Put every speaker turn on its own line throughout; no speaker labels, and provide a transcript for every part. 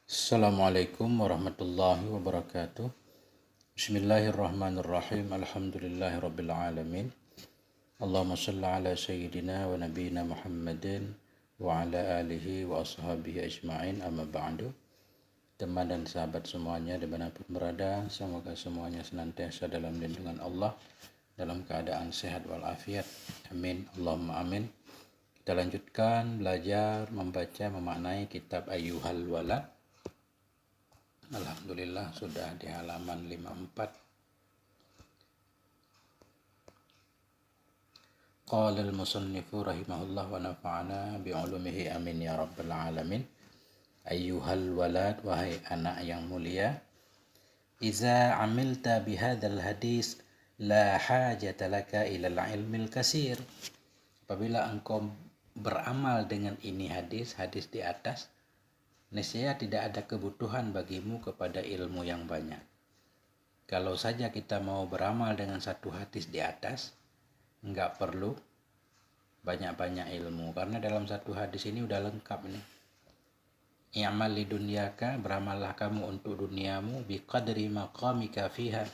Assalamualaikum warahmatullahi wabarakatuh. Bismillahirrahmanirrahim. Alhamdulillahirabbil alamin. Allahumma shalli ala sayyidina wa nabiyyina Muhammadin wa ala alihi wa ashabihi ajma'in, amma ba'du. Teman dan sahabat semuanya dimanapun berada, semoga semuanya senantiasa dalam lindungan Allah, dalam keadaan sehat walafiat. Amin. Allahumma amin. Kita lanjutkan belajar membaca memaknai kitab Ayyuhal Walad. Alhamdulillah sudah di halaman 54. Qala al-musannifu rahimahullah wa nafa'ana bi'ulumihi amin ya rabbal alamin. Ayyuhal walad, wahai anak yang mulia, iza amilta bihadzal hadis la hajata laka ilal ilmil kasir. Apabila engkau beramal dengan ini hadis di atas, nescaya tidak ada kebutuhan bagimu kepada ilmu yang banyak. Kalau saja kita mau beramal dengan satu hadis di atas, enggak perlu banyak-banyak ilmu, karena dalam satu hadis ini udah lengkap nih. I'mal li dunyaka, beramallah kamu untuk duniamu, biqadri maqamika fiha,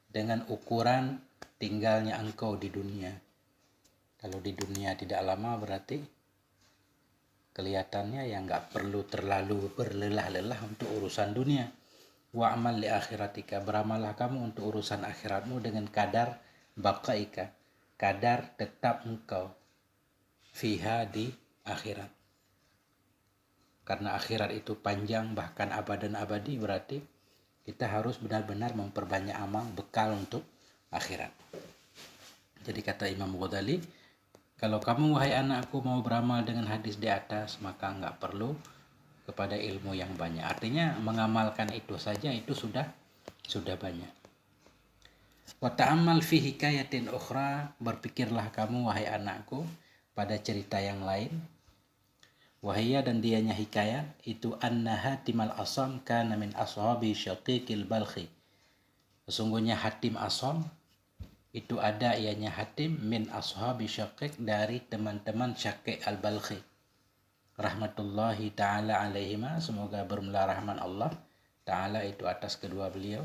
dengan ukuran tinggalnya engkau di dunia. Kalau di dunia tidak lama berarti kelihatannya ya nggak perlu terlalu berlelah-lelah untuk urusan dunia. Wa'amal li akhiratika, beramallah kamu untuk urusan akhiratmu dengan kadar baqaika, kadar tetap engkau fiha, di akhirat. Karena akhirat itu panjang, bahkan abadan abadi, berarti kita harus benar-benar memperbanyak amal bekal untuk akhirat. Jadi kata Imam Ghazali, kalau kamu wahai anakku mau beramal dengan hadis di atas, maka nggak perlu kepada ilmu yang banyak. Artinya mengamalkan itu saja itu sudah banyak. Wa ta'ammal fi hikayatin ukhra, berpikirlah kamu wahai anakku pada cerita yang lain. Wahia, dan dianya hikayat itu, anna Hatim al-Asam kana min ashabi Syaqiqil Balkhi. Sesungguhnya Hatim Asam itu ada ianya Hatim min ashabi Syaqiq, dari teman-teman Syaqiq al-Balkhi rahmatullahi ta'ala alaihima, semoga bermula rahman Allah ta'ala itu atas kedua beliau.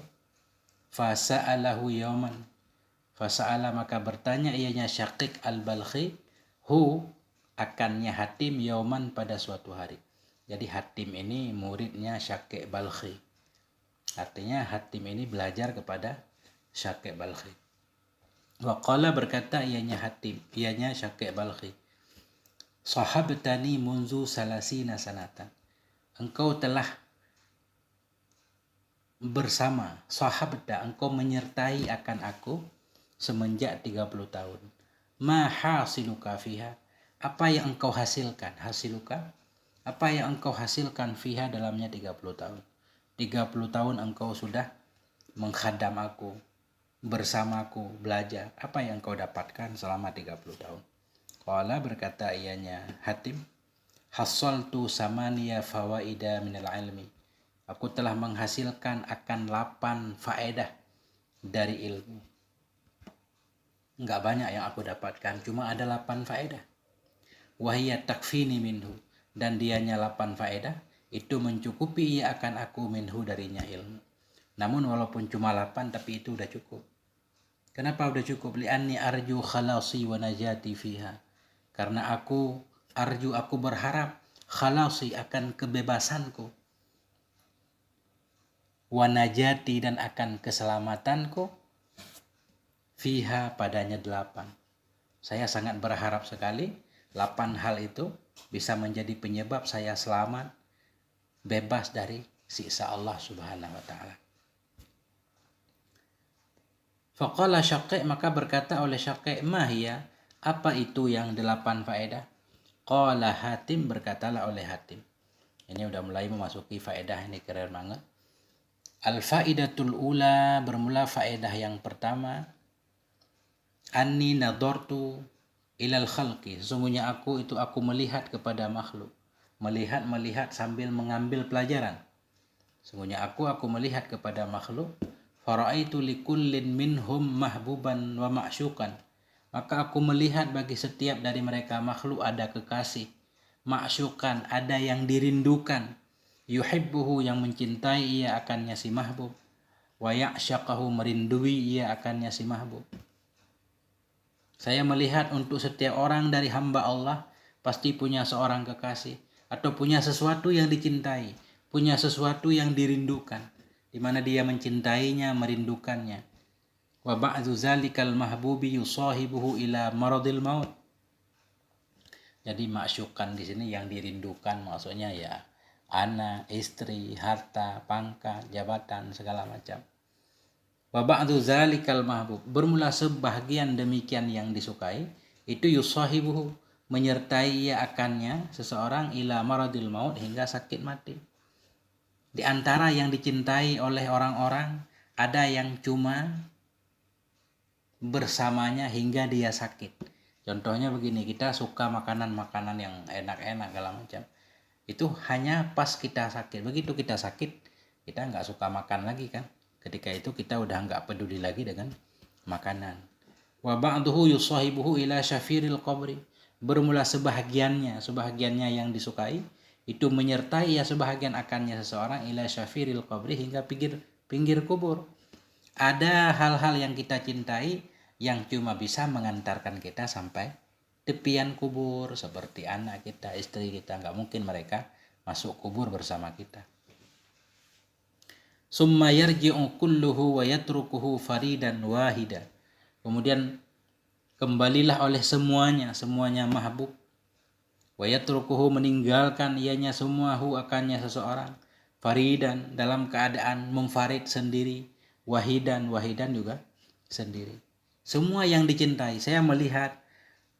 Fasa'alahu yawman, fasa'ala, maka bertanya ianya Syaqiq al-Balkhi, hu, akannya Hatim, yawman, pada suatu hari. Jadi Hatim ini muridnya Syaqiq Balkhi, artinya Hatim ini belajar kepada Syaqiq Balkhi. Wa qala, berkata ianya Hatim, ianya Syaqiq Balkhi, sahabtani munzu salasina sanatan, engkau telah bersama, sahabta, engkau menyertai akan aku semenjak 30 tahun. Ma hasiluka fiha, apa yang engkau hasilkan, hasiluka, apa yang engkau hasilkan fiha, dalamnya 30 tahun. 30 tahun engkau sudah menghadam aku, bersamaku, belajar. Apa yang engkau dapatkan selama 30 tahun? Qala, berkata ianya Hatim, hasaltu samaniya fawaida minal ilmi, aku telah menghasilkan akan 8 faedah dari ilmu. Enggak banyak yang aku dapatkan, cuma ada 8 faedah. Wahiyya takfini minhu, dan dianya 8 faedah itu mencukupi ia akan aku, minhu, darinya ilmu. Namun walaupun cuma 8, tapi itu udah cukup. Kenapa udah cukup? Li'anni arju khalasi wa najati fiha, karena aku arju, aku berharap, khalasi, akan kebebasanku, wa najati, dan akan keselamatanku, fiha, padanya 8. Saya sangat berharap sekali 8 hal itu bisa menjadi penyebab saya selamat, bebas dari siksa Allah subhanahu wa ta'ala. Faqala Syaqiq, maka berkata oleh Syaqiq, mahia, apa itu yang 8 faedah? Qala Hatim, berkatalah oleh Hatim. Ini udah mulai memasuki faedah, ini keren banget. Al-faidatul ula, bermula faedah yang pertama, anni nadortu ilal khalqi, sesungguhnya aku melihat kepada makhluk. Melihat sambil mengambil pelajaran. Sesungguhnya aku melihat kepada makhluk. Fara'aitu likullin minhum mahbuban wa ma'syukan, maka aku melihat bagi setiap dari mereka makhluk ada kekasih, ma'syukan, ada yang dirindukan, yuhibbuhu yang mencintai ia akannya si mahbub, wa ya'syaqahu merindui ia akannya si mahbub. Saya melihat untuk setiap orang dari hamba Allah pasti punya seorang kekasih atau punya sesuatu yang dicintai, punya sesuatu yang dirindukan, di mana dia mencintainya, merindukannya. Wa ba'dzu zalikal mahbubi yusahibuhu ila maradil maut. Jadi masyukan di sini yang dirindukan maksudnya ya anak, istri, harta, pangkat, jabatan, segala macam. Wa ba'du zalikal mahbub, bermula sebahagian demikian yang disukai, itu yusahibuhu, menyertai ia akannya seseorang ila maradil maut, hingga sakit mati. Di antara yang dicintai oleh orang-orang, ada yang cuma bersamanya hingga dia sakit. Contohnya begini, kita suka makanan-makanan yang enak-enak segala macam. Itu hanya pas kita sakit. Begitu kita sakit, kita nggak suka makan lagi kan. Ketika itu kita udah nggak peduli lagi dengan makanan. Wa ba'duhu yusahibuhu ila syafiril qabri, bermula sebahagiannya yang disukai itu menyertai ya sebahagian akannya seseorang ila syafiril qabri, hingga pinggir kubur. Ada hal-hal yang kita cintai yang cuma bisa mengantarkan kita sampai tepian kubur, seperti anak kita, istri kita. Nggak mungkin mereka masuk kubur bersama kita. Summa yarji'u kulluhu wa yatrukuhu faridan wahida. Kemudian kembalilah oleh semuanya mahbub. Wa yatrukuhu, meninggalkan ianya semua, hu akannya seseorang. Faridan, dalam keadaan memfarid sendiri. Wahidan juga sendiri. Semua yang dicintai. Saya melihat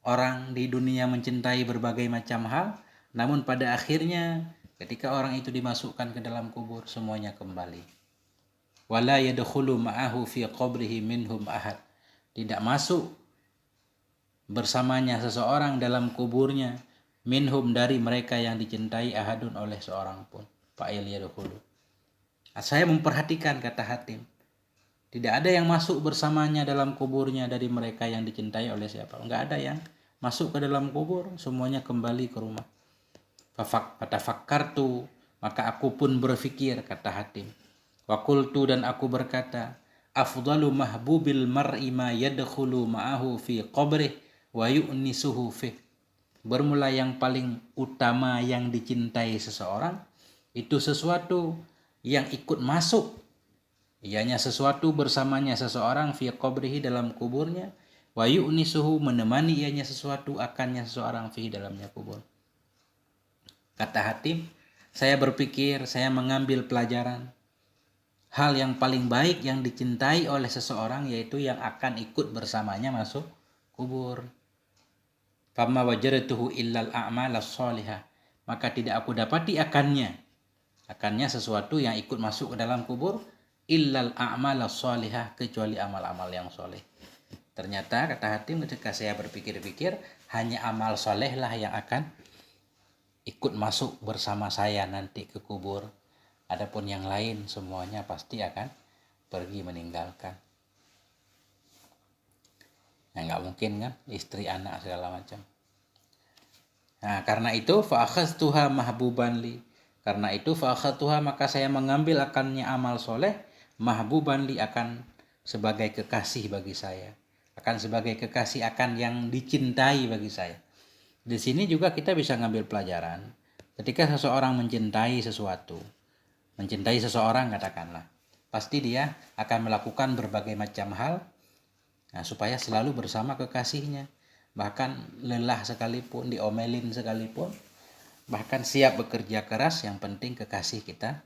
orang di dunia mencintai berbagai macam hal, namun pada akhirnya ketika orang itu dimasukkan ke dalam kubur, semuanya kembali. Wala yadkhulu ma'ahu fi qabrihi minhum ahad. Tidak masuk bersamanya seseorang dalam kuburnya, minhum, dari mereka yang dicintai, ahadun, oleh seorang pun. Fa'il yadkhulu. Saya memperhatikan, kata Hatim, tidak ada yang masuk bersamanya dalam kuburnya dari mereka yang dicintai oleh siapa. Enggak ada yang masuk ke dalam kubur, semuanya kembali ke rumah. Fatafakkartu, maka aku pun berfikir, kata Hatim. Wa qultu, dan aku berkata, afdalu mahbubil mar'i ma yadkhulu ma'ahu fi qabrih wa yu'nisuhu fih. Bermula yang paling utama yang dicintai seseorang itu sesuatu yang ikut masuk, ianya sesuatu bersamanya seseorang fi qabrihi, dalam kuburnya, wa yu'nisuhu, menemani ianya sesuatu akannya seseorang fi, dalamnya kubur. Kata Hatim, saya berpikir, saya mengambil pelajaran, hal yang paling baik yang dicintai oleh seseorang yaitu yang akan ikut bersamanya masuk kubur. Fama wajadtuhu illal a'mal as-salihah, maka tidak aku dapati akannya sesuatu yang ikut masuk ke dalam kubur, illal a'mal as-salihah, kecuali amal-amal yang soleh. Ternyata, kata Hatim, ketika saya berpikir-pikir, hanya amal soleh lah yang akan ikut masuk bersama saya nanti ke kubur. Adapun yang lain semuanya pasti akan pergi meninggalkan. Nah, nggak mungkin kan, istri, anak, segala macam. Nah, karena itu fa'akhadtuha mahbuban li. Karena itu fa'akhadtuha, maka saya mengambil akannya amal soleh, mahbuban li, akan sebagai kekasih bagi saya. Akan sebagai kekasih, akan yang dicintai bagi saya. Di sini juga kita bisa ngambil pelajaran. Ketika seseorang mencintai sesuatu, mencintai seseorang katakanlah, pasti dia akan melakukan berbagai macam hal, nah, supaya selalu bersama kekasihnya. Bahkan lelah sekalipun, diomelin sekalipun, bahkan siap bekerja keras, yang penting kekasih kita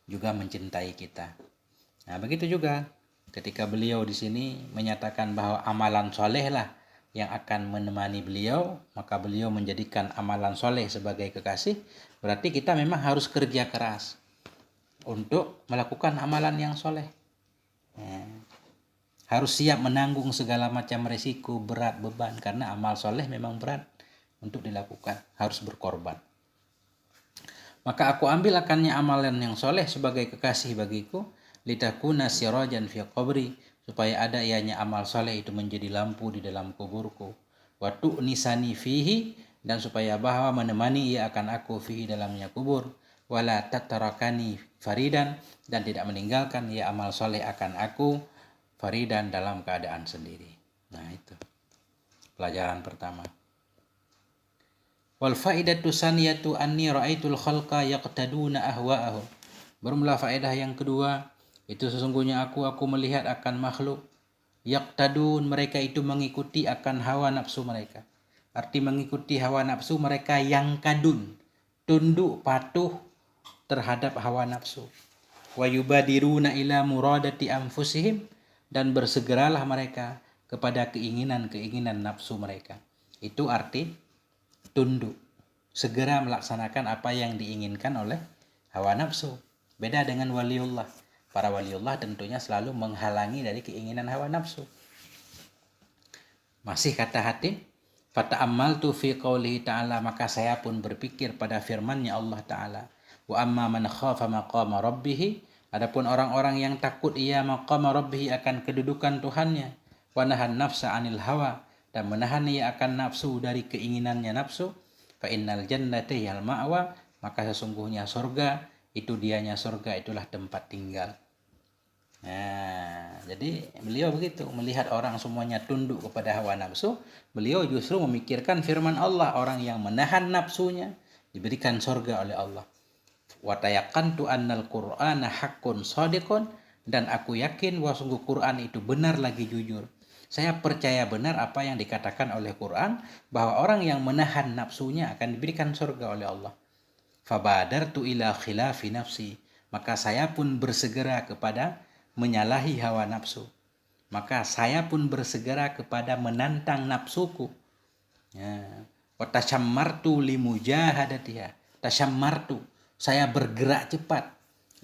juga mencintai kita. Nah, begitu juga ketika beliau di sini menyatakan bahwa amalan soleh lah yang akan menemani beliau, maka beliau menjadikan amalan soleh sebagai kekasih. Berarti kita memang harus kerja keras untuk melakukan amalan yang soleh. Harus siap menanggung segala macam resiko, berat, beban, karena amal soleh memang berat untuk dilakukan, harus berkorban. Maka aku ambil akannya amalan yang soleh sebagai kekasih bagiku, litakuna sirajan fi qabri, supaya ada ianya amal soleh itu menjadi lampu di dalam kuburku. Wa tu'nisani fihi, dan supaya bahwa menemani ia akan aku fihi, dalamnya kubur. wala tatarakani faridan, dan tidak meninggalkan ia amal soleh akan aku faridan dalam keadaan sendiri. Nah, itu pelajaran pertama. Wal faidatu saniyatu anni ra'aitul khalqa yaqtaduna ahwa'ahum. Bermula faedah yang kedua, itu sesungguhnya aku melihat akan makhluk yaqtadun, mereka itu mengikuti akan hawa nafsu mereka. Arti mengikuti hawa nafsu mereka yang kadun, tunduk patuh terhadap hawa nafsu. Wa yubadiruna ila muradati anfusihim, dan bersegeralah mereka kepada keinginan-keinginan nafsu mereka. Itu arti tunduk, segera melaksanakan apa yang diinginkan oleh hawa nafsu. Beda dengan waliullah. Para waliullah tentunya selalu menghalangi dari keinginan hawa nafsu. Masih kata Hatim, fata'ammaltu fi qawlihi ta'ala, maka saya pun berpikir pada firman-Nya Allah Ta'ala. Wa amma man khafa maqama rabbih, adapun orang-orang yang takut ia maqama rabbih akan kedudukan Tuhannya, wa nahan nafsa 'anil hawa, dan menahan ia akan nafsu dari keinginannya nafsu, fa innal jannata yal ma'wa, maka sesungguhnya surga itu dianya surga, itulah tempat tinggal. Nah, jadi beliau begitu, melihat orang semuanya tunduk kepada hawa nafsu, beliau justru memikirkan firman Allah, orang yang menahan nafsunya diberikan surga oleh Allah. Wa tayaqantu annal qur'ana haqqun shadiqun, dan aku yakin bahwa sungguh Quran itu benar lagi jujur. Saya percaya benar apa yang dikatakan oleh Quran, bahwa orang yang menahan nafsunya akan diberikan surga oleh Allah. Fabadartu ila khilafi nafsi, maka saya pun bersegera kepada menyalahi hawa nafsu. Maka saya pun bersegera kepada menantang nafsuku. Ya. Wa tashammartu limujahadatiha. Tashammartu, saya bergerak cepat,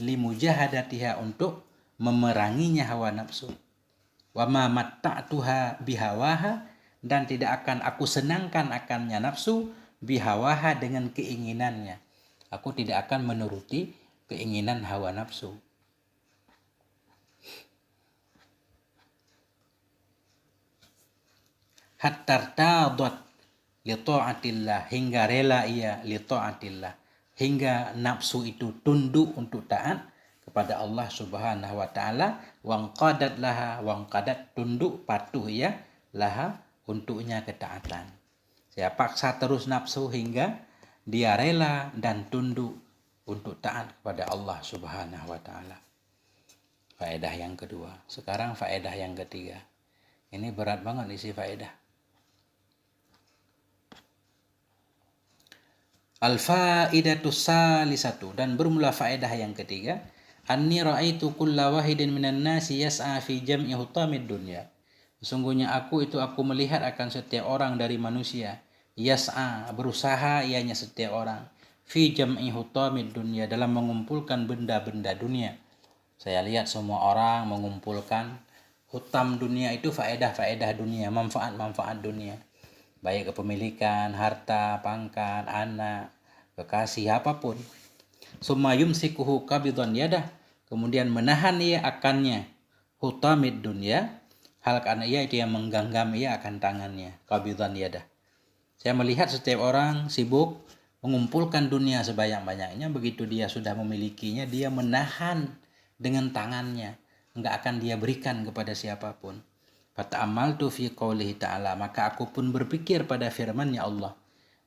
limujahadatiha, untuk memeranginya hawa nafsu. Wa ma matta'tuha bihawaha, dan tidak akan aku senangkan akannya nafsu, bihawaha, dengan keinginannya. Aku tidak akan menuruti keinginan hawa nafsu. Hatta tadat li ta'atillah, hingga rela ia li ta'atillah, hingga nafsu itu tunduk untuk taat kepada Allah Subhanahu wa taala, wangqadat laha, wangqadat, tunduk patuh ya, laha, untuknya ketaatan. Saya paksa terus nafsu hingga dia rela dan tunduk untuk taat kepada Allah Subhanahu wa taala. Faedah yang kedua. Sekarang faedah yang ketiga. Ini berat banget isi faedah. Al-faidatu salisatu, dan bermula faedah yang ketiga, anni ra'aitu kulla wahidin minan nasi yas'a fi jam'i hutamid dunya. Sesungguhnya aku melihat akan setiap orang dari manusia, yas'a, berusaha ianya setiap orang, fi jam'i hutamid dunya, dalam mengumpulkan benda-benda dunia. Saya lihat semua orang mengumpulkan hutam dunia, itu faedah-faedah dunia, manfaat-manfaat dunia. Baik kepemilikan, harta, pangkat, anak, kekasih, apapun. Summa yumsikuhu qabidan yadah, kemudian menahan ia akannya, hutamid dunya, hal karena ia itu yang menggenggam ia akan tangannya, qabidan yadah. Saya melihat setiap orang sibuk mengumpulkan dunia sebanyak-banyaknya, begitu dia sudah memilikinya, dia menahan dengan tangannya, enggak akan dia berikan kepada siapapun. Fata'amaltu fi qawlihi ta'ala, maka aku pun berpikir pada firman-Nya Allah,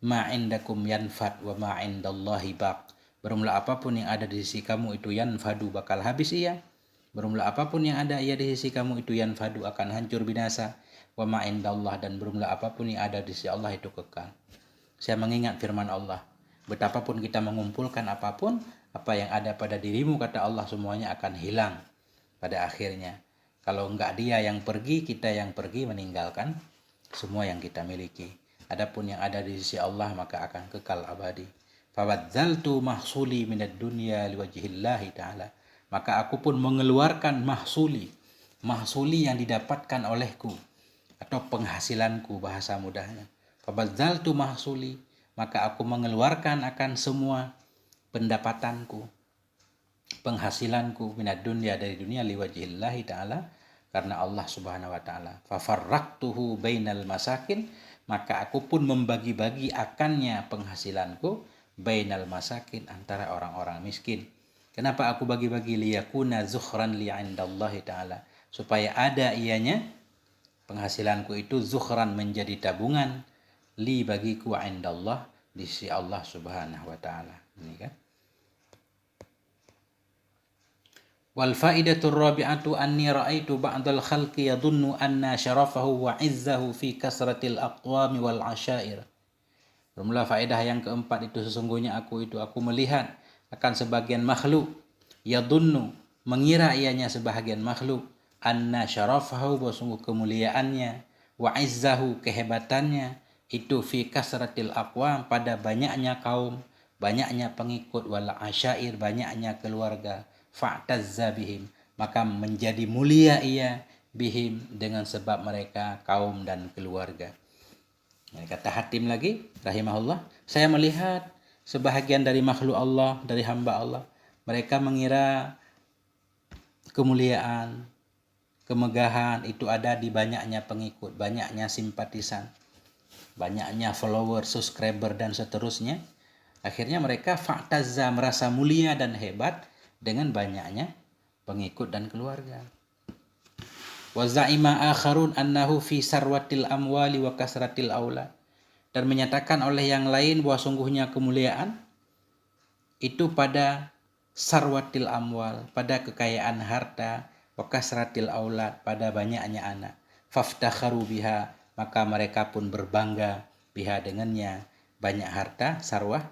ma indakum yanfad wa ma indallahi baq. Bermula apapun yang ada di sisi kamu itu yanfadu, bakal habis ia. Bermula apapun yang ada ia di sisi kamu itu yanfadu, akan hancur binasa. Wa ma indallah, dan bermula apapun yang ada di sisi Allah itu kekal. Saya mengingat firman Allah, betapapun kita mengumpulkan apapun, apa yang ada pada dirimu, kata Allah, semuanya akan hilang pada akhirnya. Kalau enggak dia yang pergi, kita yang pergi, meninggalkan semua yang kita miliki. Adapun yang ada di sisi Allah maka akan kekal abadi. Fawadzaltu mahsuli minad dunya liwajhillahi ta'ala. Maka aku pun mengeluarkan mahsuli yang didapatkan olehku, atau penghasilanku bahasa mudahnya. Fawadzaltu mahsuli, maka aku mengeluarkan akan semua pendapatanku, penghasilanku, minad dunya, dari dunia, liwajhillahi ta'ala, karena Allah Subhanahu wa taala. Fa farraqtuhu bainal masakin, maka aku pun membagi-bagi akannya penghasilanku bainal masakin, antara orang-orang miskin. Kenapa aku bagi-bagi? Liyakuna zukhran li 'indallahi ta'ala, supaya ada ianya penghasilanku itu zukhran, menjadi tabungan, li bagiku 'indallah, di sisi Allah Subhanahu wa taala. Ini kan. Wal faidatur rabi'atu anni ra'aitu ba'dal khalqi yadhunnu anna syarafahu wa 'izzahu fi kasratil aqwami wal 'asyair. Bermula faedah yang keempat itu, sesungguhnya aku melihat akan sebagian makhluk, yadunnu, mengira ianya sebahagian makhluk, anna syarafahu, bahwa sungguh kemuliaannya, wa izzahu, kehebatannya, itu fi kasratil aqwam, pada banyaknya kaum, banyaknya pengikut, wal asyair, banyaknya keluarga, fa'tazza bihim, maka menjadi mulia ia, bihim, dengan sebab mereka, kaum dan keluarga. Kata Hatim lagi rahimahullah, saya melihat sebahagian dari makhluk Allah, dari hamba Allah, mereka mengira kemuliaan, kemegahan itu ada di banyaknya pengikut, banyaknya simpatisan, banyaknya follower, subscriber, dan seterusnya. Akhirnya mereka fa'tazza, merasa mulia dan hebat dengan banyaknya pengikut dan keluarga. Wa za'ima akharun annahu fi sarwatil amwali wa kasratil aulad, dan menyatakan oleh yang lain bahwa sungguhnya kemuliaan itu pada sarwatil amwal, pada kekayaan harta, wa kasratil aulad, pada banyaknya anak. Faftakharu biha, maka mereka pun berbangga biha, dengannya, banyak harta, sarwah,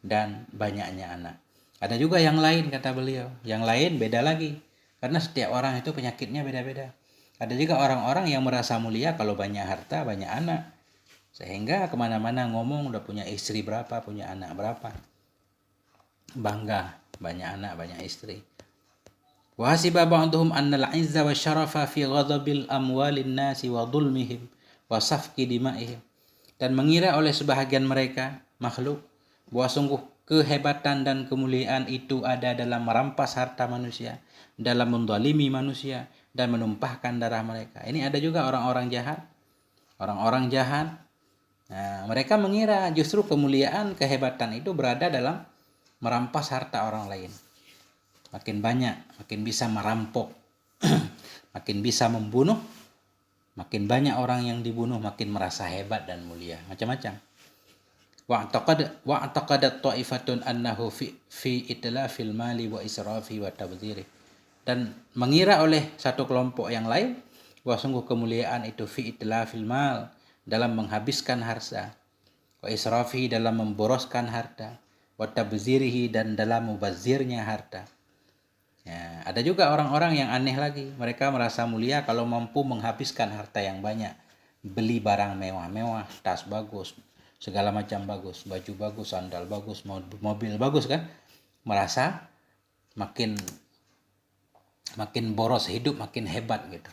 dan banyaknya anak. Ada juga yang lain, kata beliau, yang lain beda lagi, karena setiap orang itu penyakitnya beda-beda. Ada juga orang-orang yang merasa mulia kalau banyak harta, banyak anak, sehingga kemana-mana ngomong udah punya istri berapa, punya anak berapa, bangga banyak anak, banyak istri. Wa hasiba ba'dhum anna al-'izza wa syarafa fi ghadabil amwalin nasi wa dhulmihim wa safki dima'ihim, dan mengira oleh sebahagian mereka makhluk bahwa sungguh kehebatan dan kemuliaan itu ada dalam merampas harta manusia, dalam menzalimi manusia, dan menumpahkan darah mereka. Ini ada juga orang-orang jahat. Orang-orang jahat, nah, mereka mengira justru kemuliaan, kehebatan itu berada dalam merampas harta orang lain. Makin banyak, makin bisa merampok, makin bisa membunuh, makin banyak orang yang dibunuh, makin merasa hebat dan mulia. Macam-macam. Wa'taqadat ta'ifatun annahu fi itlafil mali wa israfi wa tabdziri, dan mengira oleh satu kelompok yang lain bahwa sungguh kemuliaan itu fi itlafil mal, dalam menghabiskan harta, wa israfi, dalam memboroskan harta, wa tabdzirihi, dan dalam mubazirnya harta. Ya, ada juga orang-orang yang aneh lagi, mereka merasa mulia kalau mampu menghabiskan harta yang banyak, beli barang mewah-mewah, tas bagus, segala macam bagus, baju bagus, sandal bagus, mobil bagus kan, merasa makin boros hidup, makin hebat gitu.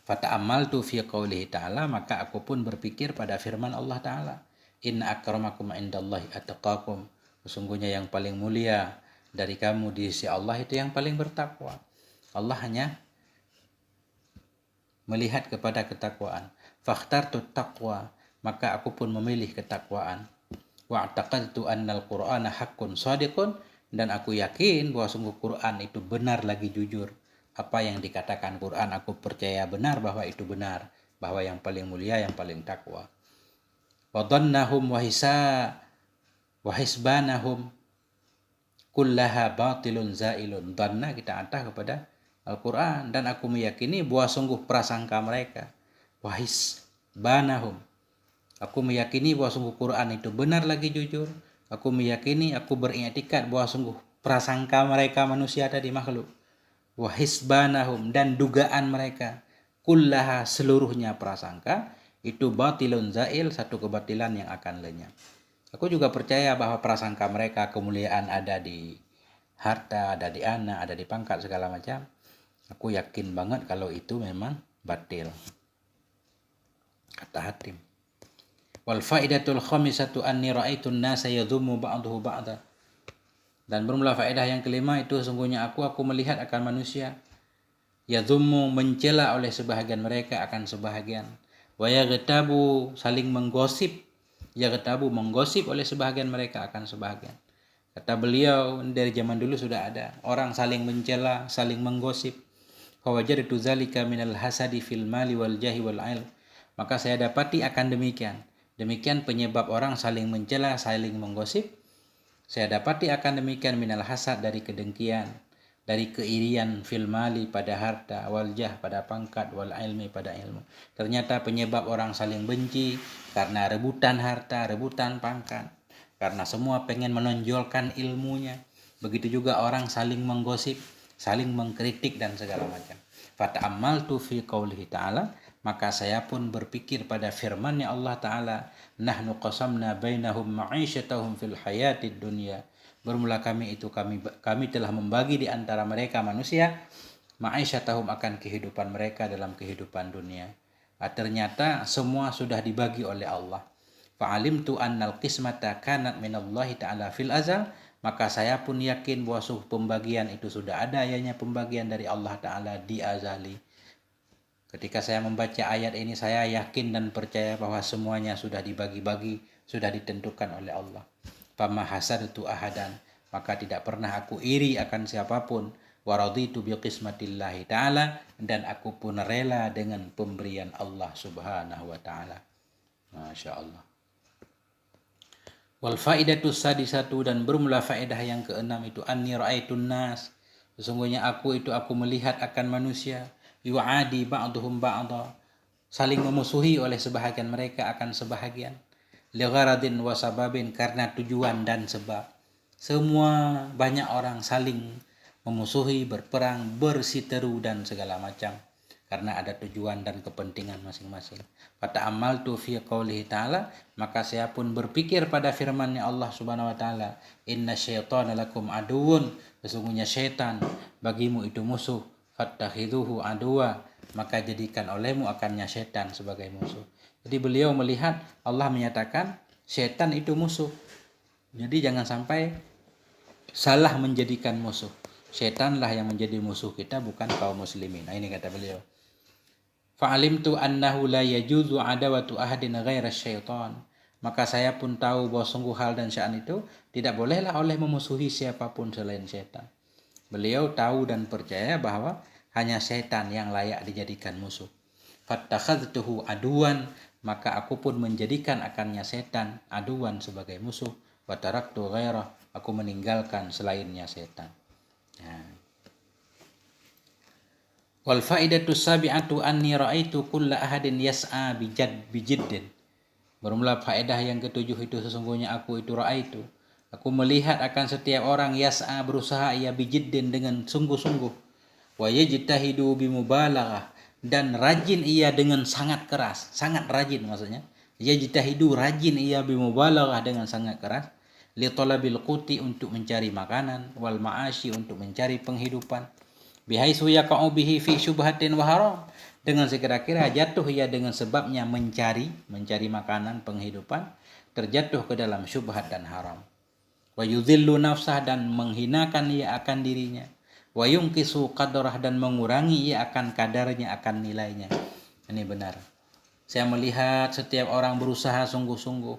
Fata'amaltu fi qaulihi ta'ala, maka aku pun berpikir pada firman Allah Ta'ala, inna akramakum indallahi atqakum, sesungguhnya yang paling mulia dari kamu di sisi Allah itu yang paling bertakwa. Allah hanya melihat kepada ketakwaan. Fakhtartu taqwa, maka aku pun memilih ketakwaan. Wa'taqadtu annal qur'ana haqqun shadiqun, dan aku yakin bahwa sungguh Quran itu benar lagi jujur. Apa yang dikatakan Quran aku percaya benar bahwa itu benar, bahwa yang paling mulia, yang paling takwa. Wa dhannahum wa hisbanahum kullaha batilun zailun. Dhanna kita antah kepada Al-Quran, dan aku meyakini bahwa sungguh prasangka mereka, wa hisbanahum, aku meyakini bahwa sungguh Quran itu benar lagi jujur. Aku meyakini, aku beriktikad bahwa sungguh prasangka mereka manusia tadi makhluk. Wa hisbanahum, dan dugaan mereka, kullaha, seluruhnya prasangka, itu batilun zail, satu kebatilan yang akan lenyap. Aku juga percaya bahwa prasangka mereka kemuliaan ada di harta, ada di anak, ada di pangkat, segala macam. Aku yakin banget kalau itu memang batil. Kata Hatim. Wal faidatul khamisatu anni ra'aitun nasa yadhummu ba'dahu ba'da, dan bermula faedah yang kelima itu, sungguhnya aku melihat akan manusia yadhummu, mencela oleh sebahagian mereka akan sebahagian, wa yaghtabu, saling menggosip Yaghtabu, menggosip oleh sebahagian mereka akan sebahagian. Kata beliau, dari zaman dulu sudah ada orang saling mencela, saling menggosip. Fawajadtu zalika minal hasadi fil mali wal jahi wal ilm. Maka saya dapati akan demikian. Demikian penyebab orang saling mencela, saling menggosip. Saya dapati akan demikian minal hasad, dari kedengkian, dari keirian, fil mali pada harta, wal jah pada pangkat, wal ilmi pada ilmu. Ternyata penyebab orang saling benci karena rebutan harta, rebutan pangkat, karena semua pengen menonjolkan ilmunya. Begitu juga orang saling menggosip, saling mengkritik dan segala macam. Fata'ammaltu fi qaulihi ta'ala, maka saya pun berpikir pada firman-Nya Allah Ta'ala, nahnu qasamna bainahum ma'isyatahum fil hayatid dunya. Bermula kami telah membagi di antara mereka manusia ma'isyatahum, akan kehidupan mereka dalam kehidupan dunia. Ternyata semua sudah dibagi oleh Allah. Fa'alimtu annal qismata kanat minallahi ta'ala fil azal, maka saya pun yakin bahwa pembagian itu sudah ada, ianya pembagian dari Allah Ta'ala di azali. Ketika saya membaca ayat ini, saya yakin dan percaya bahwa semuanya sudah dibagi-bagi, sudah ditentukan oleh Allah. Fama hasadtu ahadan, maka tidak pernah aku iri akan siapapun. Waraditu biqismatillahi ta'ala, dan aku pun rela dengan pemberian Allah Subhanahu wa ta'ala. Masya Allah. Wal faidatu sadisatu, dan bermula faedah yang keenam itu, anni ra'aitun nas, sesungguhnya aku melihat akan manusia, yu'adi ba'duhum ba'da, saling memusuhi oleh sebahagian mereka akan sebahagian, ligharadin wa sababin, karena tujuan dan sebab. Semua banyak orang saling memusuhi, berperang, bersiteru dan segala macam, karena ada tujuan dan kepentingan masing-masing. Fata'ammaltu fi qaulihi ta'ala, maka saya pun berpikir pada firman-Nya Allah Subhanahu wa taala, inna syaitana lakum aduwwun, sesungguhnya syaitan bagimu itu musuh, fattakhidhuhu aduwa, maka jadikan olehmu akannya syaitan sebagai musuh. Jadi beliau melihat Allah menyatakan syaitan itu musuh. Jadi jangan sampai salah menjadikan musuh. Syaitanlah yang menjadi musuh kita, bukan kaum muslimin. Nah, ini kata beliau. Fa'alimtu annahu la yajuzu adawatu ahadin ghaira syaitan. Maka saya pun tahu bahwa sungguh hal dan sya'an itu tidak bolehlah oleh memusuhi siapapun selain syaitan. Beliau tahu dan percaya bahwa hanya syaitan yang layak dijadikan musuh. Fattakhadtuhu aduan, maka aku pun menjadikan akannya syaitan aduan sebagai musuh. Wa taraktu ghairah, aku meninggalkan selainnya syaitan. Nah. Wal faidatu sabi'atu anni ra'aitu kulla ahadin yas'a bijiddin. Bermula faedah yang ketujuh itu, sesungguhnya aku ra'aitu, aku melihat akan setiap orang yas'a, berusaha ia bijiddin, dengan sungguh-sungguh, wa yajtahidu bimubalaghah, dan rajin ia dengan sangat keras, sangat rajin maksudnya. Yajtahidu, rajin ia, bimubalaghah, dengan sangat keras, li talabil quti, untuk mencari makanan, wal ma'ashi, untuk mencari penghidupan, bihaitsu yaqa'u bihi fi syubhatin wa haram, dengan sekira-kira jatuh ia dengan sebabnya mencari makanan penghidupan, terjatuh ke dalam syubhat dan haram. Wa yudhillu nafsah, dan menghinakan ia akan dirinya. Wa yunqisu qadrah, dan mengurangi ia akan kadarnya, akan nilainya. Ini benar. Saya melihat setiap orang berusaha sungguh-sungguh,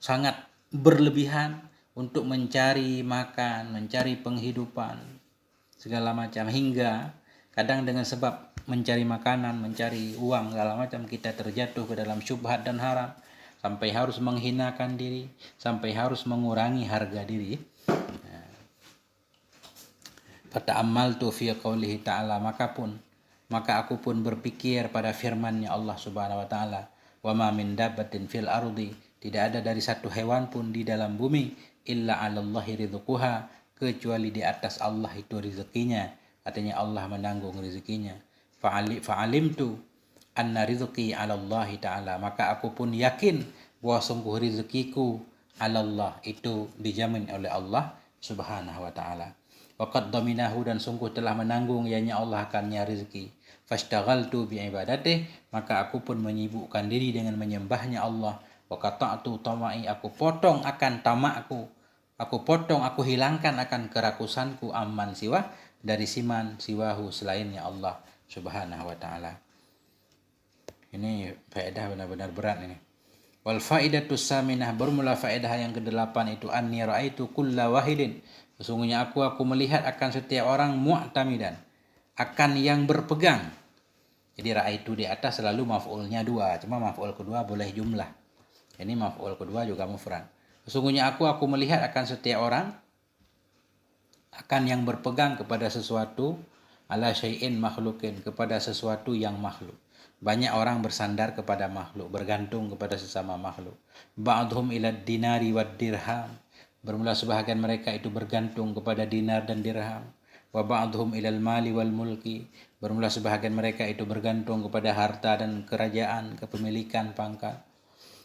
sangat berlebihan untuk mencari makan, mencari penghidupan, segala macam, hingga kadang dengan sebab mencari makanan, mencari uang, segala macam, kita terjatuh ke dalam syubhat dan haram, sampai harus menghinakan diri, sampai harus mengurangi harga diri. Fata'ammaltu fi qaulihi ta'ala, maka aku pun berpikir pada firman-Nya Allah Subhanahu wa taala, wa ma min dabbatin fil ardi, tidak ada dari satu hewan pun di dalam bumi, illa 'alallahi rizquha, kecuali di atas Allah itu rezekinya. Artinya Allah menanggung rezekinya. Fa'alimtu anna rizqi 'ala Allah ta'ala, maka aku pun yakin bahwa sungguh rezekiku 'ala Allah, itu dijamin oleh Allah Subhanahu wa taala. Wa qad daminahu, dan sungguh telah menanggung ianya Allah akannya rezeki. Fashtaghaltu bi ibadatih, maka aku pun menyibukkan diri dengan menyembahnya Allah. Wa qata'tu tama'i, aku potong akan tamakku, aku hilangkan akan kerakusanku, amman siwa, dari siwahu, selainnya Allah Subhanahu wa taala. Ini faedah benar-benar berat ini. Wal faidatus saminah, bermula faedah yang kedelapan itu anni raaitu kulla wahidin, sesungguhnya aku melihat akan setiap orang mu'tamidan, akan yang berpegang. Jadi raaitu di atas selalu maf'ulnya dua, cuma maf'ul kedua boleh jumlah. Ini maf'ul kedua juga mufrad. Sesungguhnya aku melihat akan setiap orang akan yang berpegang kepada sesuatu, ala syai'in makhlukin, kepada sesuatu yang makhluk. Banyak orang bersandar kepada makhluk, bergantung kepada sesama makhluk. Ba'dhum ila dinari wad dirham, bermula sebahagian mereka itu bergantung kepada dinar dan dirham. Wa ba'dhum ilal mali wal mulki, bermula sebahagian mereka itu bergantung kepada harta dan kerajaan, kepemilikan, pangkat.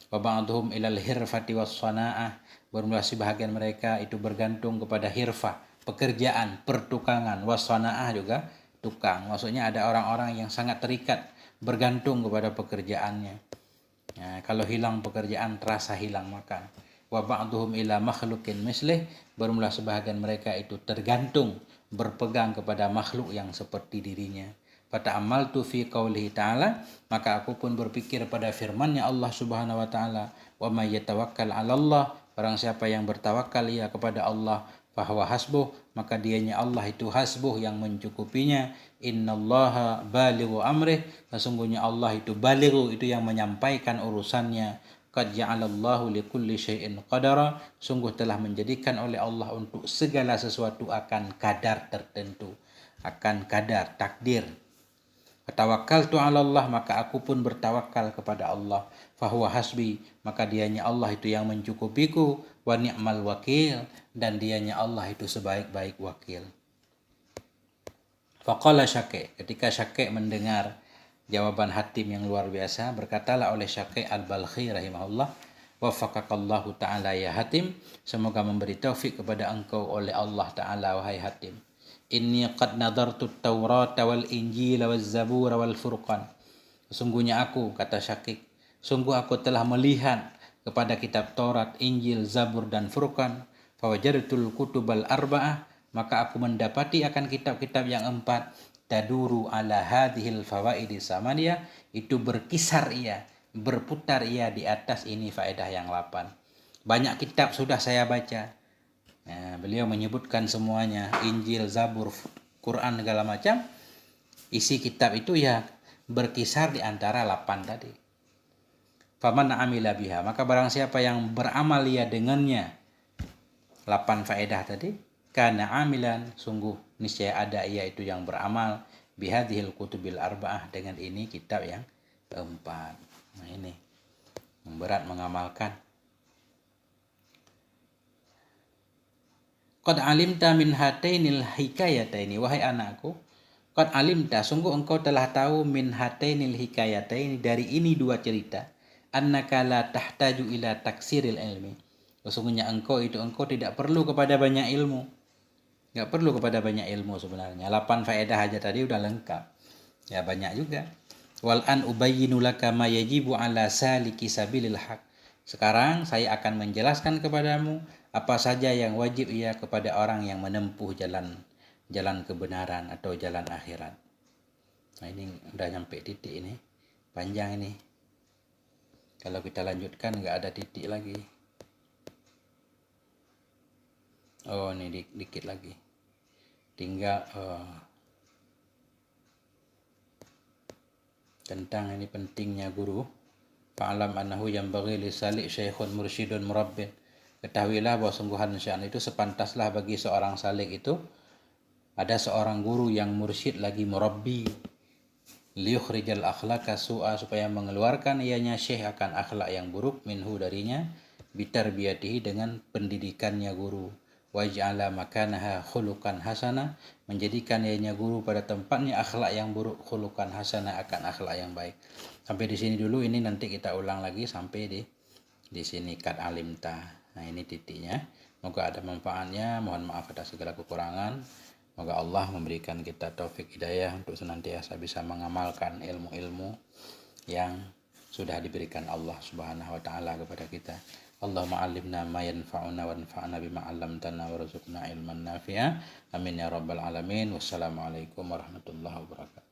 Wa ba'dhum ilal hirfati was sana'ah, bermula sebahagian mereka itu bergantung kepada hirfah, pekerjaan, pertukangan, was sana'ah juga tukang. Maksudnya ada orang-orang yang sangat terikat, bergantung kepada pekerjaannya. Ya, kalau hilang pekerjaan terasa hilang makan. Wa ba'dhum ila makhlukin mislih, bermula sebahagian mereka itu tergantung, berpegang kepada makhluk yang seperti dirinya. Fata'ammaltu fi qaulihi ta'ala, maka aku pun berpikir pada firman-Nya Allah Subhanahu wa taala, wa may yatawakkal 'ala Allah, barang siapa yang bertawakal ia kepada Allah, fahuwa hasbuh, maka dianya Allah itu hasbuh, yang mencukupinya. Innallaha balighu amrih, sesungguhnya Allah itu balighu, itu yang menyampaikan urusannya. Qad ja'alallahu likulli syai'in qadara, sungguh telah menjadikan oleh Allah untuk segala sesuatu akan kadar tertentu, akan kadar takdir. Tawakkaltu 'ala Allah, maka aku pun bertawakal kepada Allah. Fahuwa hasbi, maka dianya Allah itu yang mencukupiku. Wa ni'mal wakil, dan dianya Allah itu sebaik-baik wakil. Faqala Syaqi, ketika Syaqi mendengar jawaban Hatim yang luar biasa, berkatalah oleh Syaqi al-Balkhi rahimahullah, waffaqakallahu ta'ala ya Hatim, semoga memberi taufik kepada engkau oleh Allah Ta'ala wahai Hatim. Inni qad nadartu at-Taurata wal Injila waz Zabura wal Furqan, sesungguhnya aku, kata Syaqi, sungguh aku telah melihat kepada kitab Taurat, Injil, Zabur dan Furqan. Fawajadtul kutubal arba'ah, maka aku mendapati akan kitab-kitab yang empat, taduru ala hadhil fawaidi samaniyah, itu berkisar ia, berputar ia di atas ini faedah yang 8. Banyak kitab sudah saya baca. Nah, beliau menyebutkan semuanya, Injil, Zabur, Quran segala macam. Isi kitab itu ya berkisar di antara 8 tadi. Faman amila biha, maka barang siapa yang beramal ya dengannya, 8 faedah tadi, kana amilan, sungguh niscaya ada ia itu yang beramal, bihadhil kutubil arba'ah, dengan ini kitab yang keempat. Nah ini berat mengamalkan. Qad alimta min hatainil hikayataini, wahai anakku, qad alimta, sungguh engkau telah tahu, min hatainil hikayataini, dari ini dua cerita, annaka la tahtaju ila taksiril ilmi, sesungguhnya engkau tidak perlu kepada banyak ilmu. Enggak perlu kepada banyak ilmu sebenarnya. 8 faedah aja tadi udah lengkap. Ya banyak juga. Wal an ubayyinu laka ma yajibu ala saliki sabilil haq. Sekarang saya akan menjelaskan kepadamu apa saja yang wajib ia kepada orang yang menempuh jalan kebenaran atau jalan akhirat. Nah ini udah nyampe titik ini. Panjang ini. Kalau kita lanjutkan nggak ada titik lagi. Oh ini dikit lagi. Tinggal tentang ini pentingnya guru. Fa'alam annahu yanbaghi li salik syekhun mursyidun murabbin. Ketahuilah bahwa sungguhan sya'an itu sepantaslah bagi seorang salik itu ada seorang guru yang mursyid lagi murabbi. Liyukhrijal akhlaqa su'a, supaya mengeluarkan ianya syekh akan akhlak yang buruk, minhu darinya, bitarbiyatihi dengan pendidikannya guru. Waj'ala makanaha khuluqan hasana, menjadikan ianya guru pada tempatnya akhlak yang buruk, khuluqan hasana akan akhlak yang baik. Sampai di sini dulu, ini nanti kita ulang lagi sampai di sini qad alimta. Nah ini titiknya. Moga ada manfaatnya. Mohon maaf atas segala kekurangan. Moga Allah memberikan kita taufik hidayah untuk senantiasa bisa mengamalkan ilmu-ilmu yang sudah diberikan Allah Subhanahu wa taala kepada kita. Allahumma 'allimna ma yanfa'una wanfa'na bima 'allamtana warzuqna ilman nafi'a. Amin ya rabbal alamin. Wassalamualaikum warahmatullahi wabarakatuh.